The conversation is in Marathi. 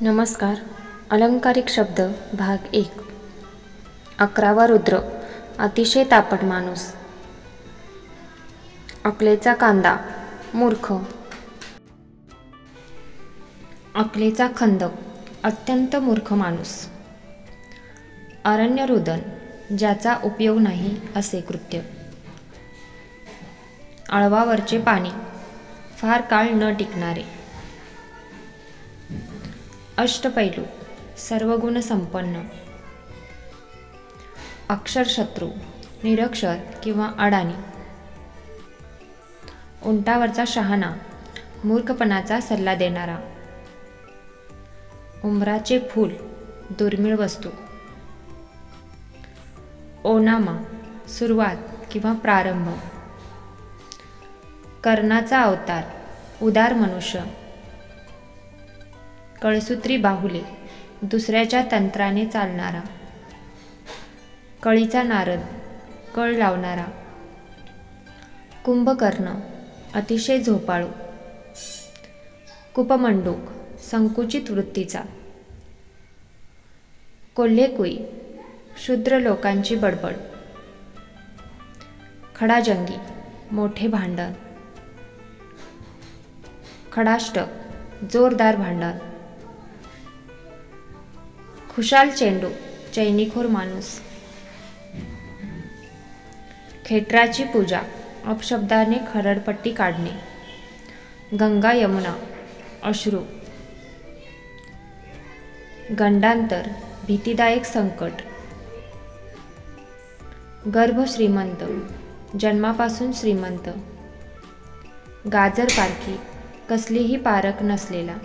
नमस्कार. अलंकारिक शब्द भाग 1. 11वा रुद्र. अतिशय तापट माणूस. अकलेचा कांदा. मूर्ख. अकलेचा खंदक. अत्यंत मूर्ख माणूस. अरण्यरुदन. ज्याचा उपयोग नाही असे कृत्य. आळवावरचे पाणी. फार काळ न टिकणारे. अष्टपैलू. सर्वगुण संपन्न. अक्षरशत्रू. निरक्षर किंवा अडाणी. उंटावरचा शहाणा. मूर्खपणाचा सल्ला देणारा. उंबराचे फूल. दुर्मिळ वस्तू. ओनामा. सुरुवात किंवा प्रारंभ. कर्णाचा अवतार. उदार मनुष्य. कळसूत्री बाहुले. दुसऱ्याच्या तंत्राने चालणारा. कळीचा नारद. कळ लावणारा. कुंभकर्ण. अतिशय झोपाळू. कुपमंडूक. संकुचित वृत्तीचा. कोल्हेकुई. शूद्र लोकांची बडबड. खडाजंगी. मोठे भांडण. खडाष्टक. जोरदार भांडण. खुशाल चेंडू. चैनीखोर माणूस. खेटराची पूजा. अपशब्दाने खरडपट्टी काढणे. गंगा यमुना. अश्रू. गंडांतर. भीतीदायक संकट. गर्भ श्रीमंत. जन्मापासून श्रीमंत. गाजर पारखी. कसलीही पारख नसलेला.